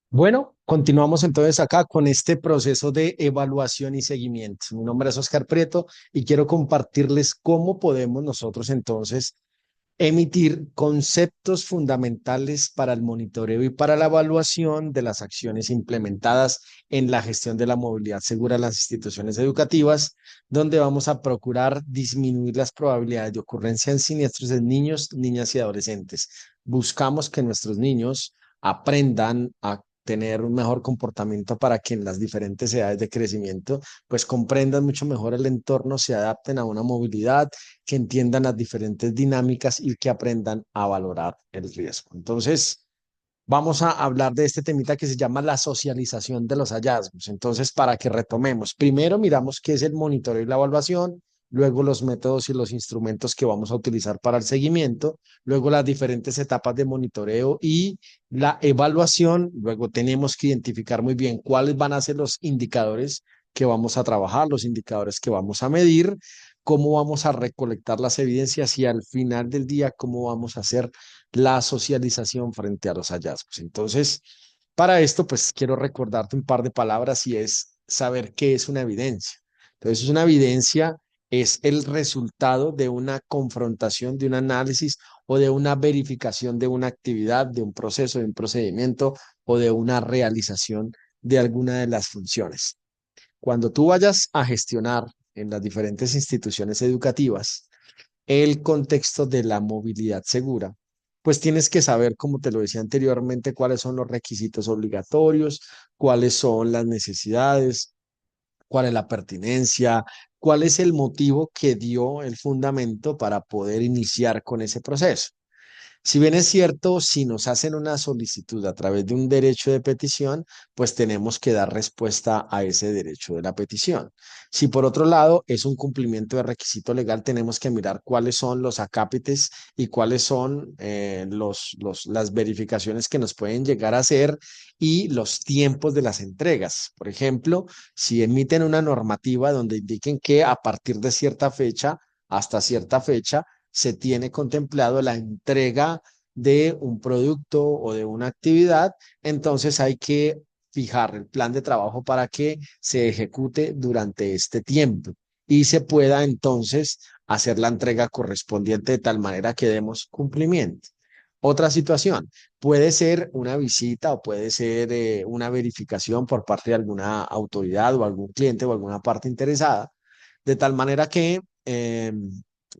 Bueno, continuamos entonces acá con este proceso de evaluación y seguimiento. Mi nombre es Oscar Prieto y quiero compartirles cómo podemos nosotros entonces emitir conceptos fundamentales para el monitoreo y para la evaluación de las acciones implementadas en la gestión de la movilidad segura en las instituciones educativas, donde vamos a procurar disminuir las probabilidades de ocurrencia en siniestros en niños, niñas y adolescentes. Buscamos que nuestros niños aprendan a tener un mejor comportamiento para que en las diferentes edades de crecimiento pues comprendan mucho mejor el entorno, se adapten a una movilidad, que entiendan las diferentes dinámicas y que aprendan a valorar el riesgo. Entonces, vamos a hablar de este temita que se llama la socialización de los hallazgos. Entonces, para que retomemos, primero miramos qué es el monitoreo y la evaluación, luego los métodos y los instrumentos que vamos a utilizar para el seguimiento, luego las diferentes etapas de monitoreo y la evaluación, luego tenemos que identificar muy bien cuáles van a ser los indicadores que vamos a trabajar, los indicadores que vamos a medir, cómo vamos a recolectar las evidencias y al final del día cómo vamos a hacer la socialización frente a los hallazgos. Entonces, para esto, pues quiero recordarte un par de palabras y es saber qué es una evidencia. Entonces, una evidencia es el resultado de una confrontación, de un análisis o de una verificación de una actividad, de un proceso, de un procedimiento o de una realización de alguna de las funciones. Cuando tú vayas a gestionar en las diferentes instituciones educativas, el contexto de la movilidad segura, pues tienes que saber, como te lo decía anteriormente, cuáles son los requisitos obligatorios, cuáles son las necesidades, cuál es la pertinencia, cuál es el motivo que dio el fundamento para poder iniciar con ese proceso. Si bien es cierto, si nos hacen una solicitud a través de un derecho de petición, pues tenemos que dar respuesta a ese derecho de la petición. Si por otro lado es un cumplimiento de requisito legal, tenemos que mirar cuáles son los acápites y cuáles son las verificaciones que nos pueden llegar a hacer y los tiempos de las entregas. Por ejemplo, si emiten una normativa donde indiquen que a partir de cierta fecha hasta cierta fecha, se tiene contemplado la entrega de un producto o de una actividad, entonces hay que fijar el plan de trabajo para que se ejecute durante este tiempo y se pueda entonces hacer la entrega correspondiente de tal manera que demos cumplimiento. Otra situación, puede ser una visita o puede ser una verificación por parte de alguna autoridad o algún cliente o alguna parte interesada, de tal manera que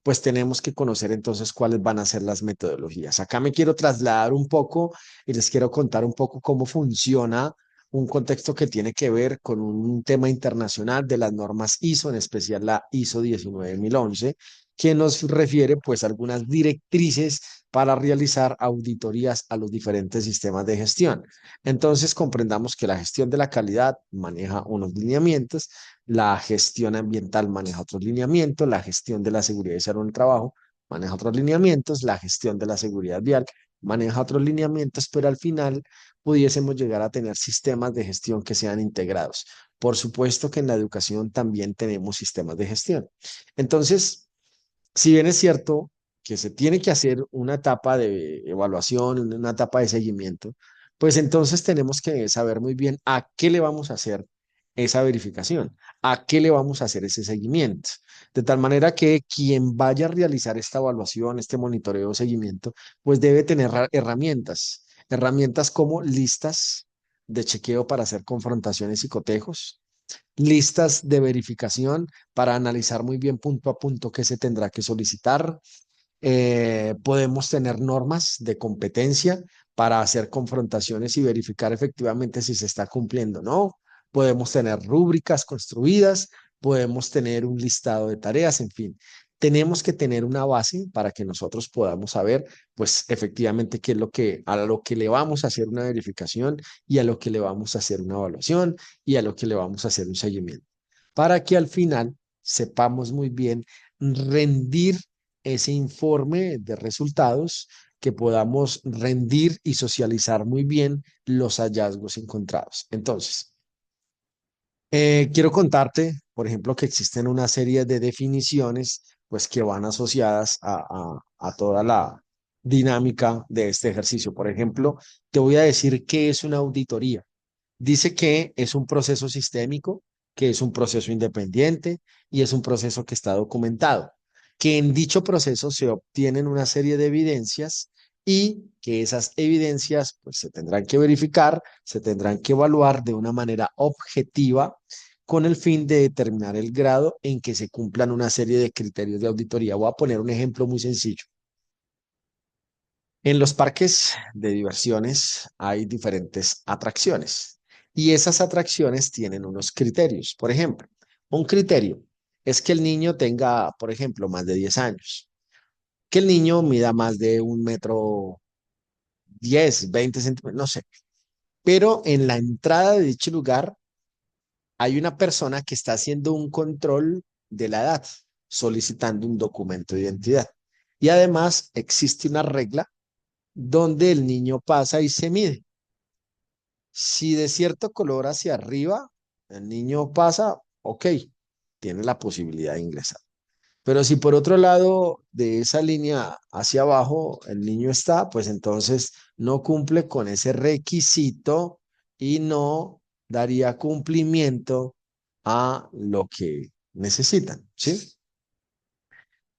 pues tenemos que conocer entonces cuáles van a ser las metodologías. Acá me quiero trasladar un poco y les quiero contar un poco cómo funciona un contexto que tiene que ver con un tema internacional de las normas ISO, en especial la ISO 19011, que nos refiere pues a algunas directrices para realizar auditorías a los diferentes sistemas de gestión. Entonces comprendamos que la gestión de la calidad maneja unos lineamientos, la gestión ambiental maneja otros lineamientos, la gestión de la seguridad y salud en el trabajo maneja otros lineamientos, la gestión de la seguridad vial maneja otros lineamientos, pero al final pudiésemos llegar a tener sistemas de gestión que sean integrados. Por supuesto que en la educación también tenemos sistemas de gestión. Entonces, si bien es cierto que se tiene que hacer una etapa de evaluación, una etapa de seguimiento, pues entonces tenemos que saber muy bien a qué le vamos a hacer esa verificación, a qué le vamos a hacer ese seguimiento. De tal manera que quien vaya a realizar esta evaluación, este monitoreo o seguimiento, pues debe tener herramientas, herramientas como listas de chequeo para hacer confrontaciones y cotejos, listas de verificación para analizar muy bien punto a punto qué se tendrá que solicitar. Podemos tener normas de competencia para hacer confrontaciones y verificar efectivamente si se está cumpliendo o no. Podemos tener rúbricas construidas, podemos tener un listado de tareas, en fin. Tenemos que tener una base para que nosotros podamos saber, pues, efectivamente qué es a lo que le vamos a hacer una verificación y a lo que le vamos a hacer una evaluación y a lo que le vamos a hacer un seguimiento. Para que al final sepamos muy bien rendir ese informe de resultados, que podamos rendir y socializar muy bien los hallazgos encontrados. Entonces, quiero contarte, por ejemplo, que existen una serie de definiciones pues que van asociadas a toda la dinámica de este ejercicio. Por ejemplo, te voy a decir qué es una auditoría. Dice que es un proceso sistémico, que es un proceso independiente y es un proceso que está documentado, que en dicho proceso se obtienen una serie de evidencias y que esas evidencias pues se tendrán que verificar, se tendrán que evaluar de una manera objetiva con el fin de determinar el grado en que se cumplan una serie de criterios de auditoría. Voy a poner un ejemplo muy sencillo. En los parques de diversiones hay diferentes atracciones y esas atracciones tienen unos criterios. Por ejemplo, un criterio es que el niño tenga, por ejemplo, más de 10 años, que el niño mida más de 1,10 m, 20 centímetros, no sé. Pero en la entrada de dicho lugar hay una persona que está haciendo un control de la edad, solicitando un documento de identidad. Y además existe una regla donde el niño pasa y se mide. Si de cierto color hacia arriba el niño pasa, ok, tiene la posibilidad de ingresar. Pero si por otro lado de esa línea hacia abajo el niño está, pues entonces no cumple con ese requisito y no daría cumplimiento a lo que necesitan, ¿sí?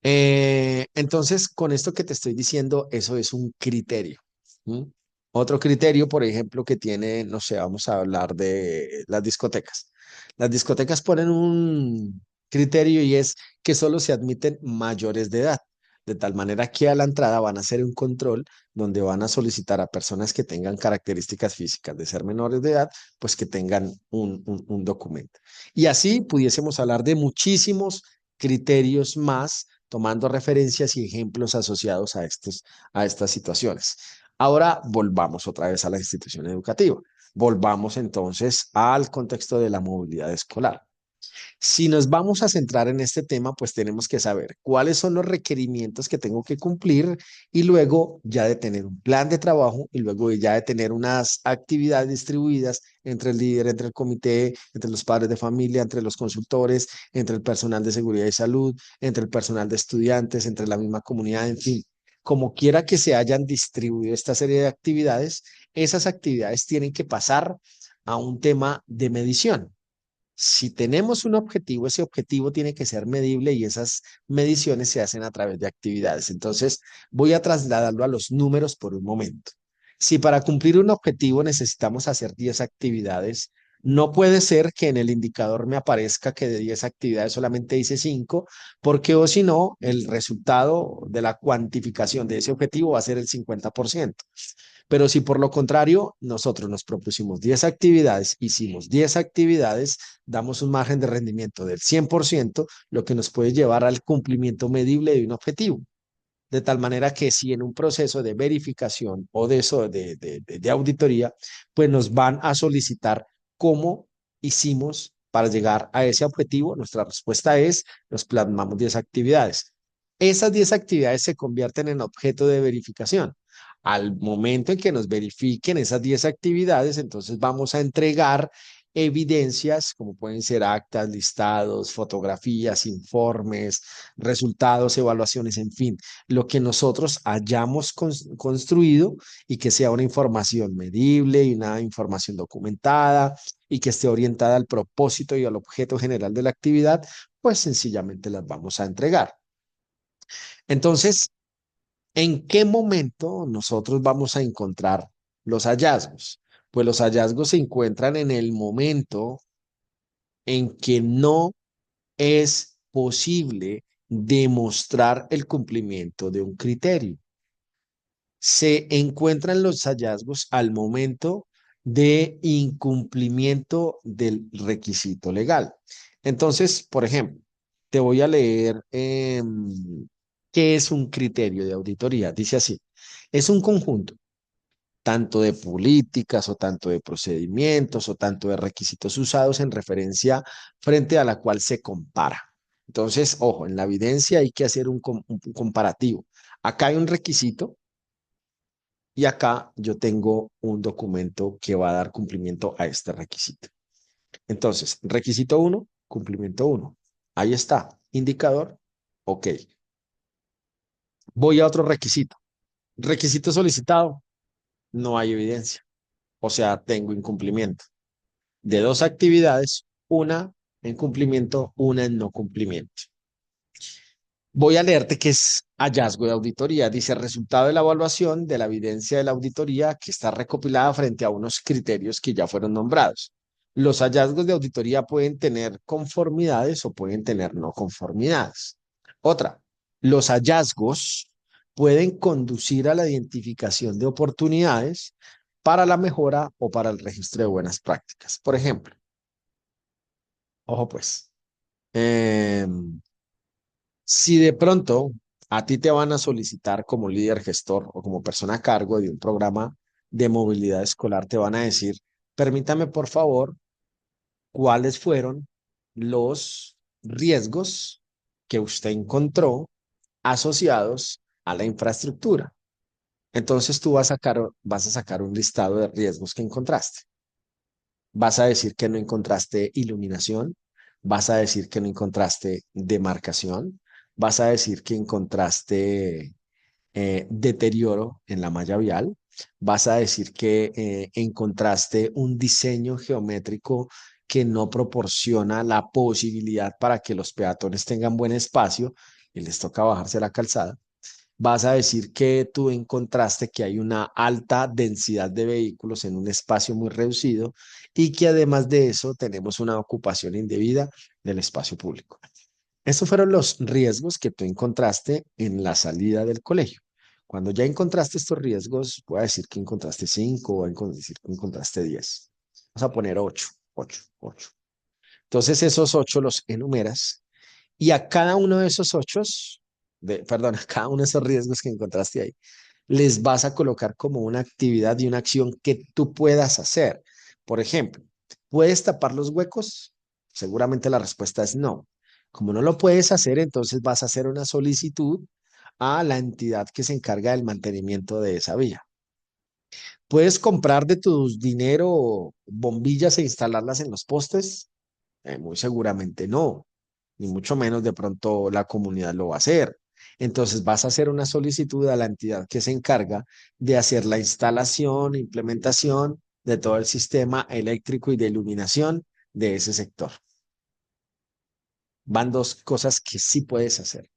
Entonces, con esto que te estoy diciendo, eso es un criterio. ¿Mm? Otro criterio, por ejemplo, que tiene, no sé, vamos a hablar de las discotecas. Las discotecas ponen un criterio y es que solo se admiten mayores de edad, de tal manera que a la entrada van a hacer un control donde van a solicitar a personas que tengan características físicas de ser menores de edad, pues que tengan un documento. Y así pudiésemos hablar de muchísimos criterios más tomando referencias y ejemplos asociados a estas situaciones. Ahora volvamos otra vez a la institución educativa. Volvamos entonces al contexto de la movilidad escolar. Si nos vamos a centrar en este tema, pues tenemos que saber cuáles son los requerimientos que tengo que cumplir y luego ya de tener un plan de trabajo y luego ya de tener unas actividades distribuidas entre el líder, entre el comité, entre los padres de familia, entre los consultores, entre el personal de seguridad y salud, entre el personal de estudiantes, entre la misma comunidad, en fin. Como quiera que se hayan distribuido esta serie de actividades, esas actividades tienen que pasar a un tema de medición. Si tenemos un objetivo, ese objetivo tiene que ser medible y esas mediciones se hacen a través de actividades. Entonces, voy a trasladarlo a los números por un momento. Si para cumplir un objetivo necesitamos hacer 10 actividades, no puede ser que en el indicador me aparezca que de 10 actividades solamente hice 5, porque o si no, el resultado de la cuantificación de ese objetivo va a ser el 50%. Pero si por lo contrario nosotros nos propusimos 10 actividades, hicimos 10 actividades, damos un margen de rendimiento del 100%, lo que nos puede llevar al cumplimiento medible de un objetivo. De tal manera que si en un proceso de verificación o de, eso, de auditoría, pues nos van a solicitar cómo hicimos para llegar a ese objetivo, nuestra respuesta es, nos plasmamos 10 actividades. Esas 10 actividades se convierten en objeto de verificación. Al momento en que nos verifiquen esas 10 actividades, entonces vamos a entregar evidencias como pueden ser actas, listados, fotografías, informes, resultados, evaluaciones, en fin, lo que nosotros hayamos construido y que sea una información medible y una información documentada y que esté orientada al propósito y al objeto general de la actividad, pues sencillamente las vamos a entregar. Entonces, ¿en qué momento nosotros vamos a encontrar los hallazgos? Pues los hallazgos se encuentran en el momento en que no es posible demostrar el cumplimiento de un criterio. Se encuentran los hallazgos al momento de incumplimiento del requisito legal. Entonces, por ejemplo, te voy a leer qué es un criterio de auditoría. Dice así, es un conjunto tanto de políticas o tanto de procedimientos o tanto de requisitos usados en referencia frente a la cual se compara. Entonces, ojo, en la evidencia hay que hacer un comparativo. Acá hay un requisito y acá yo tengo un documento que va a dar cumplimiento a este requisito. Entonces, requisito 1, cumplimiento 1. Ahí está, indicador. Ok, voy a otro requisito. Requisito solicitado, no hay evidencia. O sea, tengo incumplimiento de dos actividades, una en cumplimiento, una en no cumplimiento. Voy a leerte qué es hallazgo de auditoría. Dice, resultado de la evaluación de la evidencia de la auditoría que está recopilada frente a unos criterios que ya fueron nombrados. Los hallazgos de auditoría pueden tener conformidades o pueden tener no conformidades. Otra, los hallazgos pueden conducir a la identificación de oportunidades para la mejora o para el registro de buenas prácticas. Por ejemplo, ojo pues, eh, si de pronto a ti te van a solicitar como líder gestor o como persona a cargo de un programa de movilidad escolar, te van a decir, permítame por favor, cuáles fueron los riesgos que usted encontró asociados a la infraestructura. Entonces tú vas a sacar un listado de riesgos que encontraste. Vas a decir que no encontraste iluminación, vas a decir que no encontraste demarcación, vas a decir que encontraste deterioro en la malla vial, vas a decir que encontraste un diseño geométrico que no proporciona la posibilidad para que los peatones tengan buen espacio y les toca bajarse a la calzada. Vas a decir que tú encontraste que hay una alta densidad de vehículos en un espacio muy reducido y que además de eso tenemos una ocupación indebida del espacio público. Estos fueron los riesgos que tú encontraste en la salida del colegio. Cuando ya encontraste estos riesgos, voy a decir que encontraste 5 o voy a decir que encontraste 10. Vamos a poner 8, 8, 8. Entonces esos 8 los enumeras y a cada uno de esos 8, perdón, a cada uno de esos riesgos que encontraste ahí, les vas a colocar como una actividad y una acción que tú puedas hacer. Por ejemplo, ¿puedes tapar los huecos? Seguramente la respuesta es no. Como no lo puedes hacer, entonces vas a hacer una solicitud a la entidad que se encarga del mantenimiento de esa vía. ¿Puedes comprar de tu dinero bombillas e instalarlas en los postes? Muy seguramente no, ni mucho menos de pronto la comunidad lo va a hacer. Entonces vas a hacer una solicitud a la entidad que se encarga de hacer la instalación, implementación de todo el sistema eléctrico y de iluminación de ese sector. Van dos cosas que sí puedes hacer.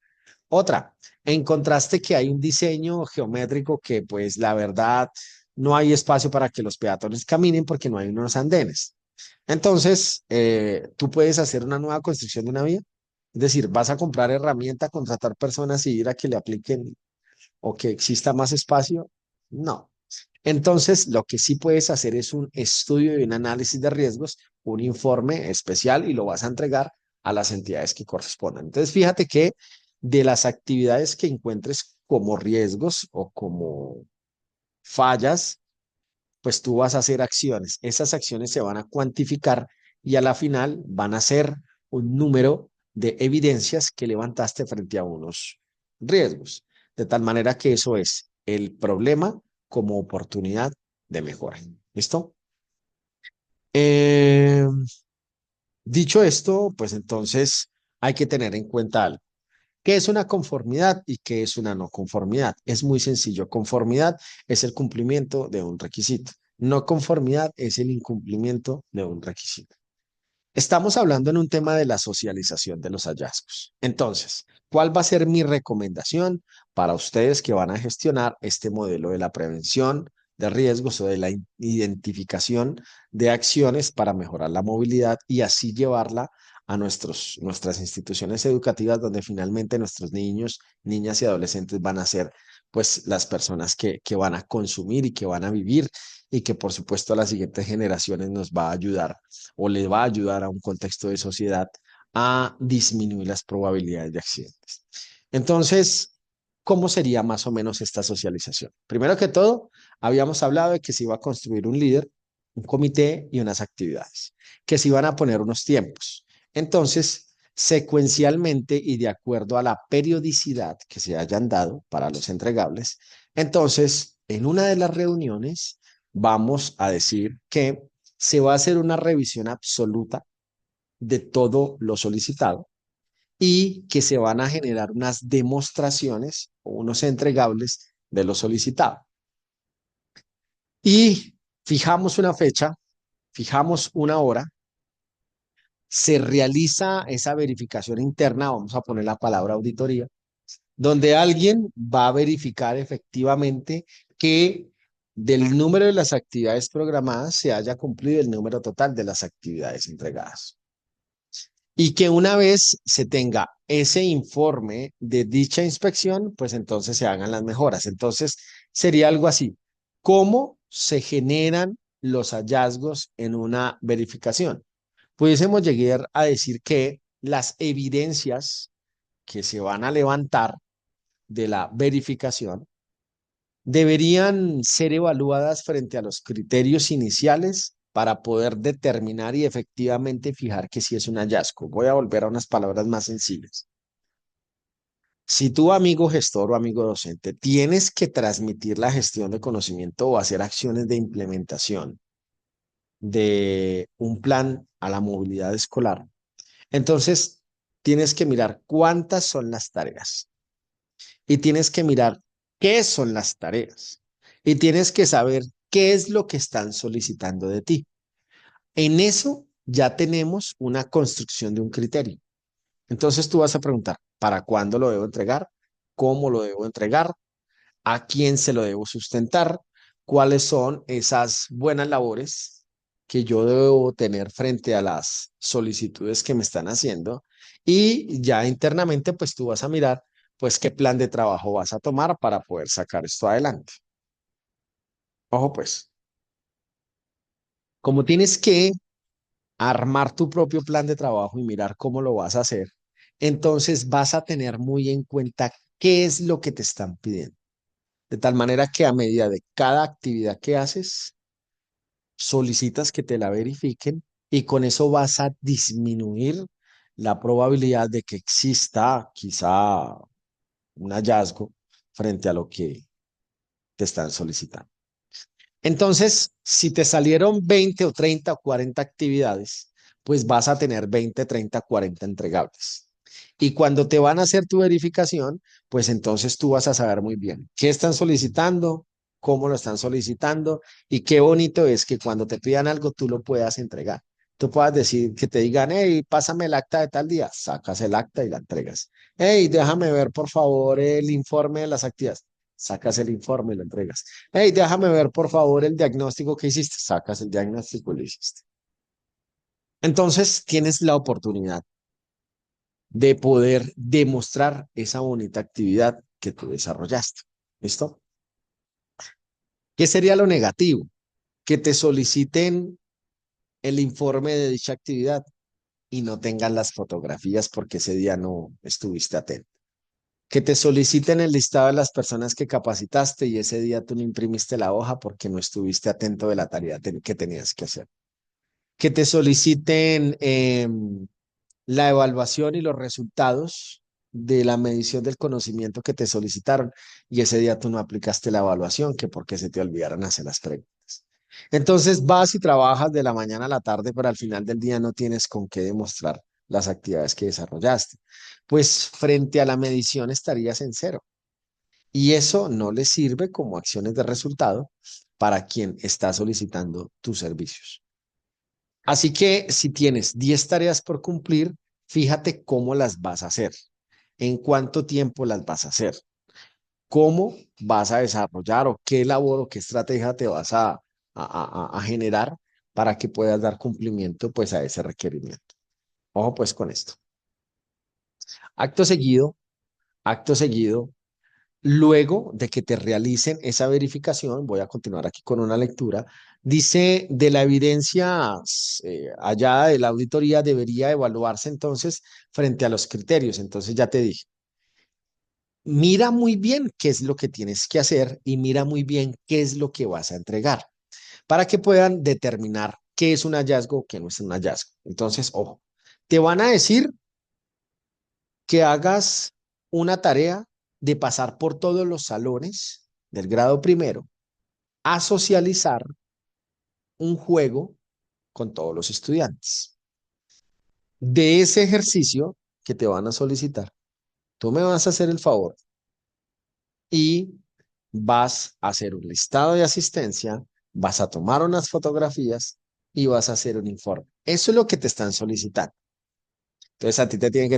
Otra, encontraste que hay un diseño geométrico que pues la verdad no hay espacio para que los peatones caminen porque no hay unos andenes. Entonces, tú puedes hacer una nueva construcción de una vía. Es decir, vas a comprar herramienta, contratar personas y ir a que le apliquen o que exista más espacio. No. Entonces, lo que sí puedes hacer es un estudio y un análisis de riesgos, un informe especial y lo vas a entregar a las entidades que correspondan. Entonces, fíjate que de las actividades que encuentres como riesgos o como fallas, pues tú vas a hacer acciones. Esas acciones se van a cuantificar y a la final van a ser un número de evidencias que levantaste frente a unos riesgos. De tal manera que eso es el problema como oportunidad de mejora. ¿Listo? Eh, Dicho esto, pues entonces hay que tener en cuenta algo. ¿Qué es una conformidad y qué es una no conformidad? Es muy sencillo. Conformidad es el cumplimiento de un requisito. No conformidad es el incumplimiento de un requisito. Estamos hablando en un tema de la socialización de los hallazgos. Entonces, ¿cuál va a ser mi recomendación para ustedes que van a gestionar este modelo de la prevención de riesgos o de la identificación de acciones para mejorar la movilidad y así llevarla a nuestras instituciones educativas donde finalmente nuestros niños, niñas y adolescentes van a ser pues las personas que van a consumir y que van a vivir y que por supuesto a las siguientes generaciones nos va a ayudar o le va a ayudar a un contexto de sociedad a disminuir las probabilidades de accidentes. Entonces, ¿cómo sería más o menos esta socialización? Primero que todo, habíamos hablado de que se iba a construir un líder, un comité y unas actividades, que se iban a poner unos tiempos. Entonces, secuencialmente y de acuerdo a la periodicidad que se hayan dado para los entregables, entonces, en una de las reuniones vamos a decir que se va a hacer una revisión absoluta de todo lo solicitado y que se van a generar unas demostraciones o unos entregables de lo solicitado. Y fijamos una fecha, fijamos una hora, se realiza esa verificación interna, vamos a poner la palabra auditoría, donde alguien va a verificar efectivamente que del número de las actividades programadas se haya cumplido el número total de las actividades entregadas. Y que una vez se tenga ese informe de dicha inspección, pues entonces se hagan las mejoras. Entonces sería algo así. ¿Cómo se generan los hallazgos en una verificación? Pudiésemos llegar a decir que las evidencias que se van a levantar de la verificación deberían ser evaluadas frente a los criterios iniciales para poder determinar y efectivamente fijar que sí es un hallazgo. Voy a volver a unas palabras más sencillas. Si tú, amigo gestor o amigo docente, tienes que transmitir la gestión de conocimiento o hacer acciones de implementación de un plan a la movilidad escolar, entonces tienes que mirar cuántas son las tareas y tienes que mirar qué son las tareas y tienes que saber qué es lo que están solicitando de ti. En eso ya tenemos una construcción de un criterio. Entonces tú vas a preguntar, ¿para cuándo lo debo entregar? ¿Cómo lo debo entregar? ¿A quién se lo debo sustentar? ¿Cuáles son esas buenas labores que yo debo tener frente a las solicitudes que me están haciendo? Y ya internamente, pues tú vas a mirar, pues qué plan de trabajo vas a tomar para poder sacar esto adelante. Ojo, pues, como tienes que armar tu propio plan de trabajo y mirar cómo lo vas a hacer, entonces vas a tener muy en cuenta qué es lo que te están pidiendo. De tal manera que a medida de cada actividad que haces, solicitas que te la verifiquen y con eso vas a disminuir la probabilidad de que exista quizá un hallazgo frente a lo que te están solicitando. Entonces, si te salieron 20 o 30 o 40 actividades, pues vas a tener 20, 30, 40 entregables. Y cuando te van a hacer tu verificación, pues entonces tú vas a saber muy bien qué están solicitando, cómo lo están solicitando y qué bonito es que cuando te pidan algo tú lo puedas entregar. Tú puedas decir que te digan, hey, pásame el acta de tal día, sacas el acta y la entregas. Hey, déjame ver por favor el informe de las actividades, sacas el informe y lo entregas. Hey, déjame ver por favor el diagnóstico que hiciste, sacas el diagnóstico y lo hiciste. Entonces tienes la oportunidad de poder demostrar esa bonita actividad que tú desarrollaste. ¿Listo? ¿Qué sería lo negativo? Que te soliciten el informe de dicha actividad y no tengan las fotografías porque ese día no estuviste atento. Que te soliciten el listado de las personas que capacitaste y ese día tú no imprimiste la hoja porque no estuviste atento de la tarea que tenías que hacer. Que te soliciten la evaluación y los resultados de la medición del conocimiento que te solicitaron y ese día tú no aplicaste la evaluación, que porque se te olvidaron hacer las preguntas. Entonces vas y trabajas de la mañana a la tarde, pero al final del día no tienes con qué demostrar las actividades que desarrollaste. Pues frente a la medición estarías en cero y eso no le sirve como acciones de resultado para quien está solicitando tus servicios. Así que si tienes 10 tareas por cumplir, fíjate cómo las vas a hacer, en cuánto tiempo las vas a hacer, cómo vas a desarrollar o qué labor o qué estrategia te vas a generar para que puedas dar cumplimiento pues a ese requerimiento. Ojo pues con esto. Acto seguido, acto seguido, luego de que te realicen esa verificación, voy a continuar aquí con una lectura, dice, de la evidencia hallada de la auditoría debería evaluarse entonces frente a los criterios. Entonces ya te dije, mira muy bien qué es lo que tienes que hacer y mira muy bien qué es lo que vas a entregar para que puedan determinar qué es un hallazgo o qué no es un hallazgo. Entonces, ojo, te van a decir que hagas una tarea de pasar por todos los salones del grado primero a socializar un juego con todos los estudiantes. De ese ejercicio que te van a solicitar. Tú me vas a hacer el favor y vas a hacer un listado de asistencia, vas a tomar unas fotografías y vas a hacer un informe. Eso es lo que te están solicitando. Entonces a ti te tiene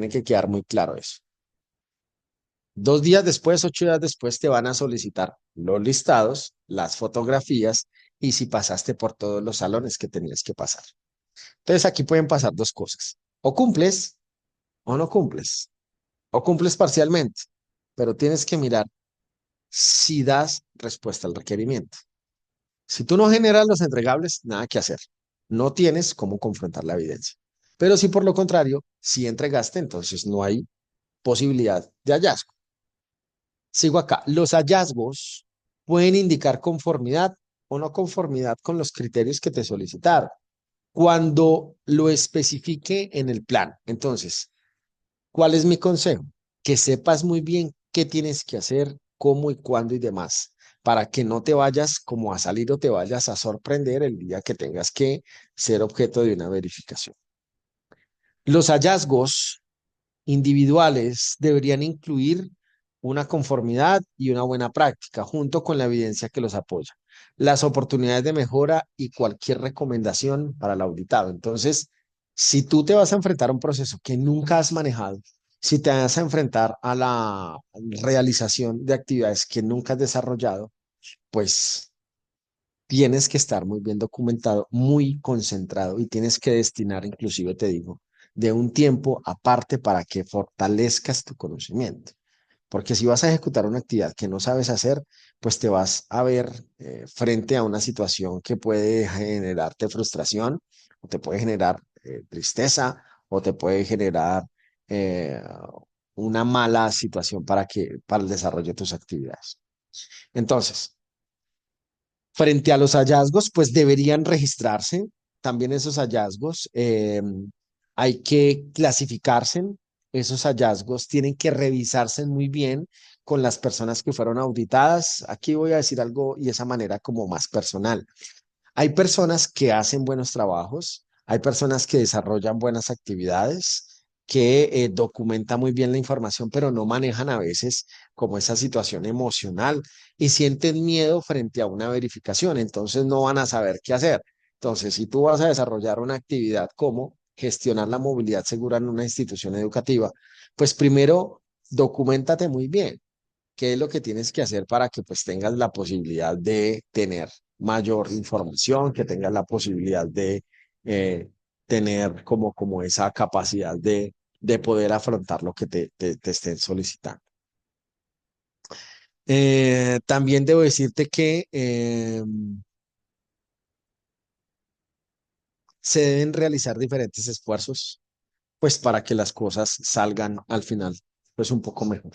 que quedar muy claro eso. 2 días después, 8 días después, te van a solicitar los listados, las fotografías y si pasaste por todos los salones que tenías que pasar. Entonces aquí pueden pasar dos cosas. O cumples o no cumples. O cumples parcialmente, pero tienes que mirar si das respuesta al requerimiento. Si tú no generas los entregables, nada que hacer. No tienes cómo confrontar la evidencia. Pero si por lo contrario, si entregaste, entonces no hay posibilidad de hallazgo. Sigo acá. Los hallazgos pueden indicar conformidad o no conformidad con los criterios que te solicitaron cuando lo especifique en el plan. Entonces, ¿cuál es mi consejo? Que sepas muy bien qué tienes que hacer, cómo y cuándo y demás, para que no te vayas como a salir o te vayas a sorprender el día que tengas que ser objeto de una verificación. Los hallazgos individuales deberían incluir una conformidad y una buena práctica, junto con la evidencia que los apoya, las oportunidades de mejora y cualquier recomendación para el auditado. Entonces, si tú te vas a enfrentar a un proceso que nunca has manejado, si te vas a enfrentar a la realización de actividades que nunca has desarrollado, pues tienes que estar muy bien documentado, muy concentrado y tienes que destinar, inclusive te digo, de un tiempo aparte para que fortalezcas tu conocimiento. Porque si vas a ejecutar una actividad que no sabes hacer, pues te vas a ver frente a una situación que puede generarte frustración, o te puede generar tristeza, o te puede generar eh, una mala situación para el desarrollo de tus actividades. Entonces, frente a los hallazgos, pues deberían registrarse también esos hallazgos. Hay que clasificarse. Esos hallazgos tienen que revisarse muy bien con las personas que fueron auditadas. Aquí voy a decir algo y esa manera como más personal. Hay personas que hacen buenos trabajos, hay personas que desarrollan buenas actividades, que documentan muy bien la información, pero no manejan a veces como esa situación emocional y sienten miedo frente a una verificación, entonces no van a saber qué hacer. Entonces, si tú vas a desarrollar una actividad como gestionar la movilidad segura en una institución educativa, pues primero documentate muy bien qué es lo que tienes que hacer para que pues tengas la posibilidad de tener mayor información, que tengas la posibilidad de eh, tener como esa capacidad de poder afrontar lo que te estén solicitando. También debo decirte que se deben realizar diferentes esfuerzos, pues para que las cosas salgan al final, pues un poco mejor.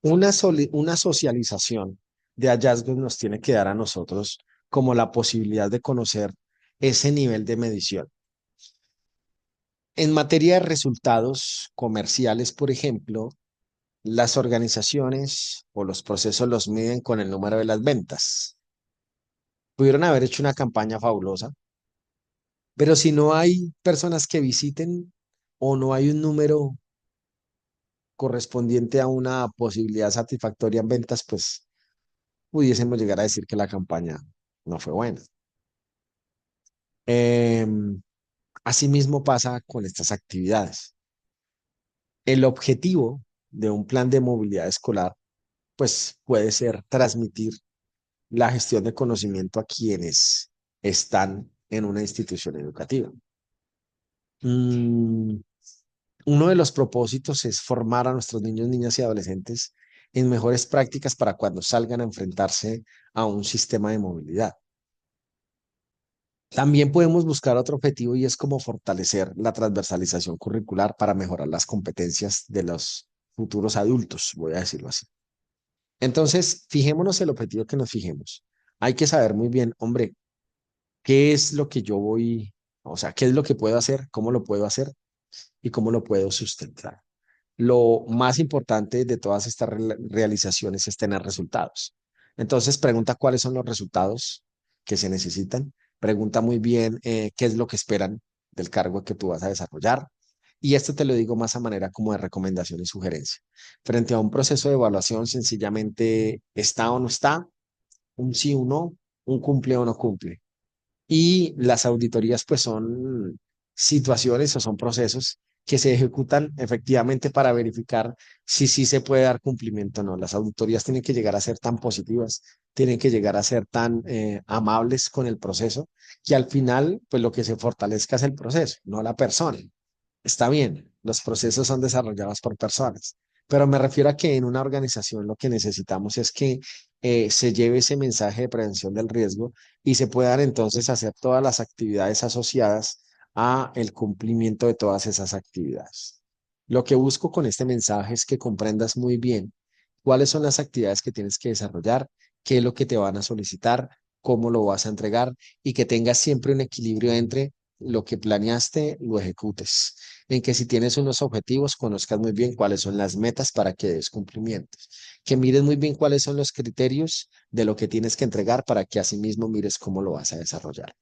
Una socialización de hallazgos nos tiene que dar a nosotros como la posibilidad de conocer ese nivel de medición. En materia de resultados comerciales, por ejemplo, las organizaciones o los procesos los miden con el número de las ventas. Pudieron haber hecho una campaña fabulosa, pero si no hay personas que visiten o no hay un número correspondiente a una posibilidad satisfactoria en ventas, pues pudiésemos llegar a decir que la campaña no fue buena. Em, Asimismo pasa con estas actividades. El objetivo de un plan de movilidad escolar, pues puede ser transmitir la gestión de conocimiento a quienes están en una institución educativa. Mm, Uno de los propósitos es formar a nuestros niños, niñas y adolescentes en mejores prácticas para cuando salgan a enfrentarse a un sistema de movilidad. También podemos buscar otro objetivo y es como fortalecer la transversalización curricular para mejorar las competencias de los futuros adultos, voy a decirlo así. Entonces, fijémonos el objetivo que nos fijemos. Hay que saber muy bien, hombre, qué es lo que yo voy, o sea, qué es lo que puedo hacer, cómo lo puedo hacer y cómo lo puedo sustentar. Lo más importante de todas estas realizaciones es tener resultados. Entonces, pregunta cuáles son los resultados que se necesitan. Pregunta muy bien qué es lo que esperan del cargo que tú vas a desarrollar. Y esto te lo digo más a manera como de recomendación y sugerencia. Frente a un proceso de evaluación, sencillamente está o no está, un sí o no, un cumple o no cumple. Y las auditorías pues son situaciones o son procesos que se ejecutan efectivamente para verificar si sí se puede dar cumplimiento o no. Las auditorías tienen que llegar a ser tan positivas, tienen que llegar a ser tan amables con el proceso, que al final pues lo que se fortalezca es el proceso, no la persona. Está bien, los procesos son desarrollados por personas, pero me refiero a que en una organización lo que necesitamos es que se lleve ese mensaje de prevención del riesgo y se puedan entonces hacer todas las actividades asociadas a el cumplimiento de todas esas actividades. Lo que busco con este mensaje es que comprendas muy bien cuáles son las actividades que tienes que desarrollar, qué es lo que te van a solicitar, cómo lo vas a entregar y que tengas siempre un equilibrio entre lo que planeaste, lo ejecutes. En que si tienes unos objetivos, conozcas muy bien cuáles son las metas para que des cumplimientos. Que mires muy bien cuáles son los criterios de lo que tienes que entregar para que asimismo mires cómo lo vas a desarrollar.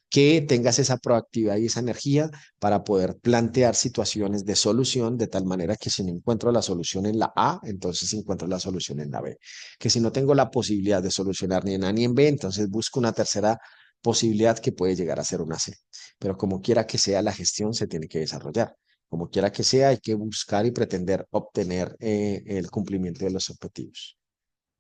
Que tengas esa proactividad y esa energía para poder plantear situaciones de solución de tal manera que si no encuentro la solución en la A, entonces encuentro la solución en la B. Que si no tengo la posibilidad de solucionar ni en A ni en B, entonces busco una tercera posibilidad que puede llegar a ser una C. Pero como quiera que sea, la gestión se tiene que desarrollar. Como quiera que sea, hay que buscar y pretender obtener el cumplimiento de los objetivos.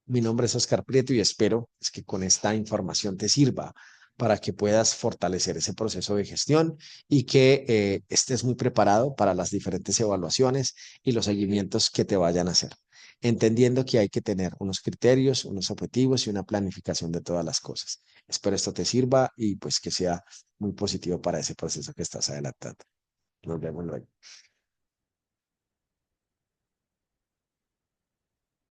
Mi nombre es Oscar Prieto y espero es que con esta información te sirva para que puedas fortalecer ese proceso de gestión y que estés muy preparado para las diferentes evaluaciones y los seguimientos que te vayan a hacer, entendiendo que hay que tener unos criterios, unos objetivos y una planificación de todas las cosas. Espero esto te sirva y pues que sea muy positivo para ese proceso que estás adelantando. Nos vemos luego.